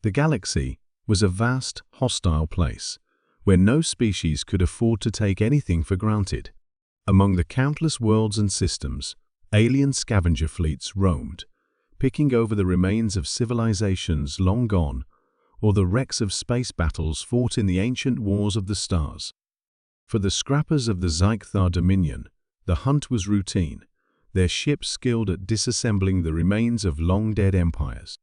The galaxy was a vast, hostile place, where no species could afford to take anything for granted. Among the countless worlds and systems, alien scavenger fleets roamed, picking over the remains of civilizations long gone, or the wrecks of space battles fought in the ancient wars of the stars. For the scrappers of the Sci-Fi Dominion, the hunt was routine, their ships skilled at disassembling the remains of long-dead empires.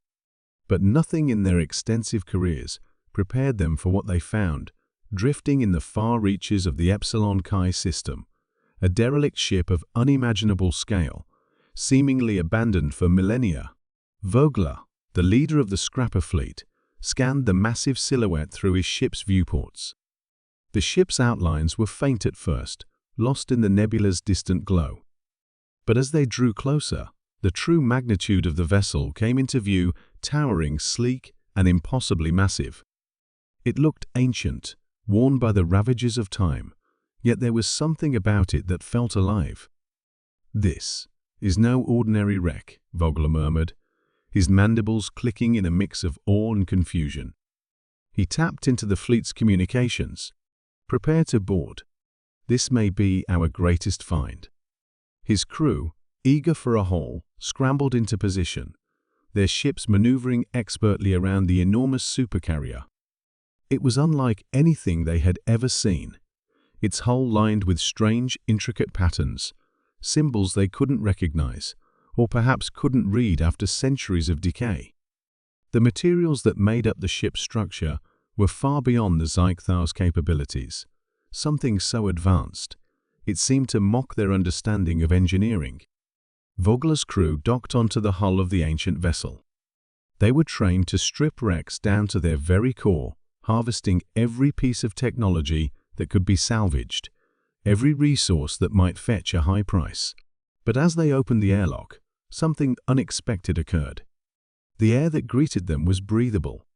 But nothing in their extensive careers prepared them for what they found, drifting in the far reaches of the Epsilon Chi system, a derelict ship of unimaginable scale, seemingly abandoned for millennia. Vogler, the leader of the scrapper fleet, scanned the massive silhouette through his ship's viewports. The ship's outlines were faint at first, lost in the nebula's distant glow. But as they drew closer, the true magnitude of the vessel came into view, towering, sleek, and impossibly massive. It looked ancient, worn by the ravages of time, yet there was something about it that felt alive. "This is no ordinary wreck," Vogler murmured, his mandibles clicking in a mix of awe and confusion. He tapped into the fleet's communications. "Prepare to board. This may be our greatest find." His crew, eager for a haul, scrambled into position, their ships maneuvering expertly around the enormous supercarrier. It was unlike anything they had ever seen, its hull lined with strange, intricate patterns, symbols they couldn't recognize, or perhaps couldn't read after centuries of decay. The materials that made up the ship's structure were far beyond the Sci-Fi's capabilities, something so advanced, it seemed to mock their understanding of engineering. Vogler's crew docked onto the hull of the ancient vessel. They were trained to strip wrecks down to their very core, harvesting every piece of technology that could be salvaged, every resource that might fetch a high price. But as they opened the airlock, something unexpected occurred. The air that greeted them was breathable.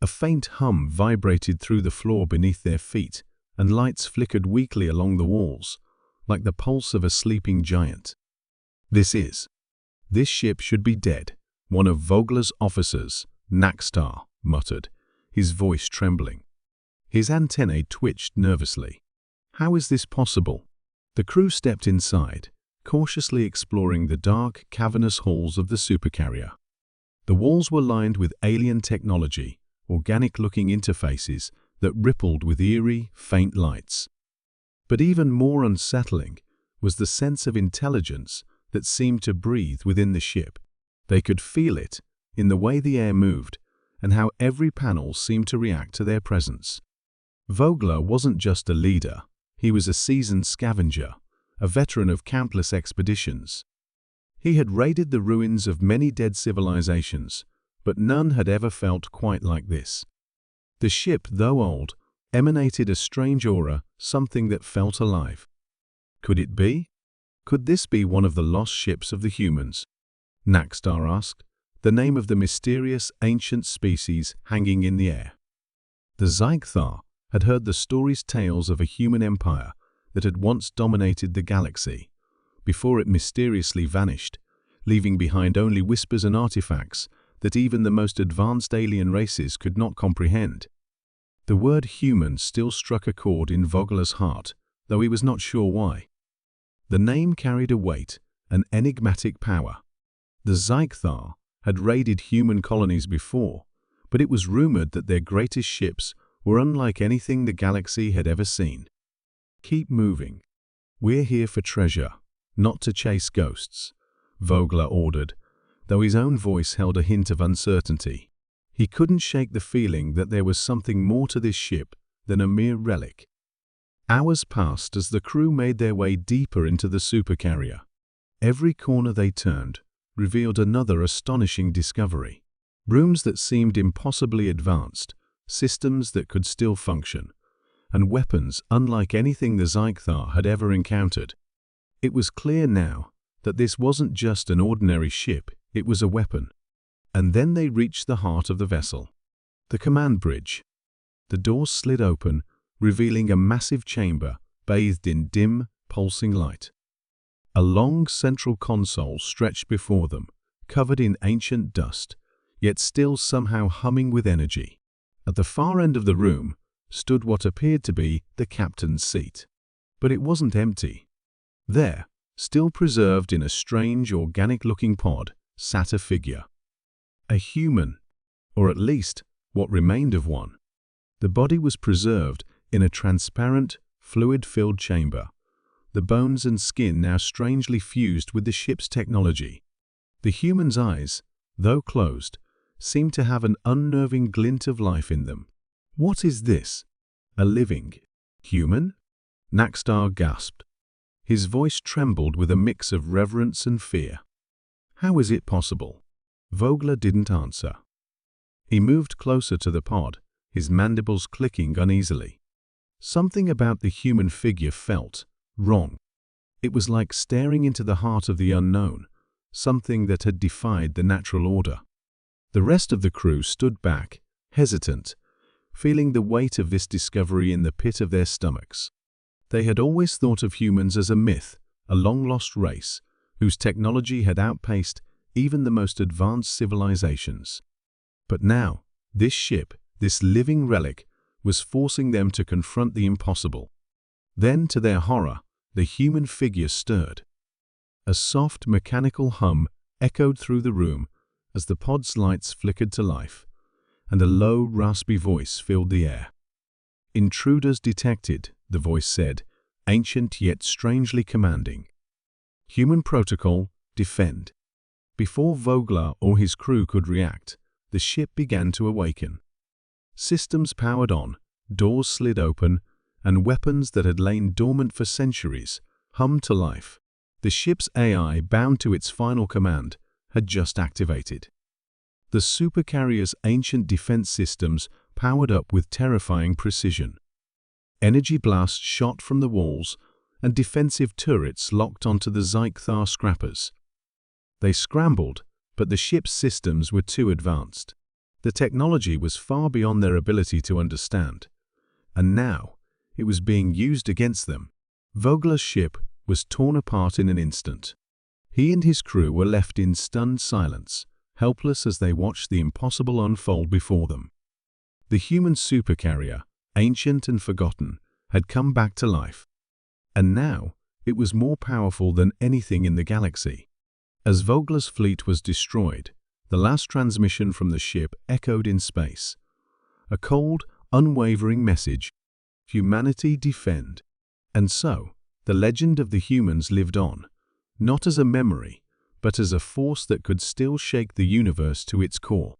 A faint hum vibrated through the floor beneath their feet, and lights flickered weakly along the walls, like the pulse of a sleeping giant. This ship should be dead," one of Vogler's officers, Naxtar, muttered, his voice trembling. His antennae twitched nervously. "How is this possible?" The crew stepped inside, cautiously exploring the dark, cavernous halls of the supercarrier. The walls were lined with alien technology, organic-looking interfaces that rippled with eerie, faint lights. But even more unsettling was the sense of intelligence that seemed to breathe within the ship. They could feel it in the way the air moved and how every panel seemed to react to their presence. Vogler wasn't just a leader, he was a seasoned scavenger, a veteran of countless expeditions. He had raided the ruins of many dead civilizations, but none had ever felt quite like this. The ship, though old, emanated a strange aura, something that felt alive. Could it be? Could this be one of the lost ships of the humans? Naxtar asked, the name of the mysterious ancient species hanging in the air. The Sci-Fi had heard the stories tales of a human empire that had once dominated the galaxy, before it mysteriously vanished, leaving behind only whispers and artifacts that even the most advanced alien races could not comprehend. The word human still struck a chord in Vogler's heart, though he was not sure why. The name carried a weight, an enigmatic power. The Sci-Fi had raided human colonies before, but it was rumored that their greatest ships were unlike anything the galaxy had ever seen. "Keep moving. We're here for treasure, not to chase ghosts," Vogler ordered, though his own voice held a hint of uncertainty. He couldn't shake the feeling that there was something more to this ship than a mere relic. Hours passed as the crew made their way deeper into the supercarrier. Every corner they turned revealed another astonishing discovery. Rooms that seemed impossibly advanced, systems that could still function, and weapons unlike anything the Sci-Fi had ever encountered. It was clear now that this wasn't just an ordinary ship, it was a weapon. And then they reached the heart of the vessel, the command bridge. The doors slid open, revealing a massive chamber bathed in dim, pulsing light. A long central console stretched before them, covered in ancient dust, yet still somehow humming with energy. At the far end of the room stood what appeared to be the captain's seat. But it wasn't empty. There, still preserved in a strange, organic-looking pod, sat a figure. A human, or at least what remained of one. The body was preserved in a transparent, fluid-filled chamber, the bones and skin now strangely fused with the ship's technology. The human's eyes, though closed, seemed to have an unnerving glint of life in them. "What is this? A living human?" Nakstar gasped. His voice trembled with a mix of reverence and fear. "How is it possible?" Vogler didn't answer. He moved closer to the pod, his mandibles clicking uneasily. Something about the human figure felt wrong. It was like staring into the heart of the unknown, something that had defied the natural order. The rest of the crew stood back, hesitant, feeling the weight of this discovery in the pit of their stomachs. They had always thought of humans as a myth, a long-lost race, whose technology had outpaced even the most advanced civilizations. But now, this ship, this living relic, was forcing them to confront the impossible. Then, to their horror, the human figure stirred. A soft, mechanical hum echoed through the room as the pod's lights flickered to life, and a low, raspy voice filled the air. "Intruders detected," the voice said, ancient yet strangely commanding. "Human protocol, defend." Before Vogler or his crew could react, the ship began to awaken. Systems powered on, doors slid open, and weapons that had lain dormant for centuries hummed to life. The ship's AI, bound to its final command, had just activated. The Supercarrier's ancient defense systems powered up with terrifying precision. Energy blasts shot from the walls, and defensive turrets locked onto the Zythar scrappers. They scrambled, but the ship's systems were too advanced. The technology was far beyond their ability to understand. And now, it was being used against them. Vogler's ship was torn apart in an instant. He and his crew were left in stunned silence, helpless as they watched the impossible unfold before them. The human supercarrier, ancient and forgotten, had come back to life. And now, it was more powerful than anything in the galaxy. As Vogler's fleet was destroyed, the last transmission from the ship echoed in space. A cold, unwavering message: "Humanity defend." And so, the legend of the humans lived on, not as a memory, but as a force that could still shake the universe to its core.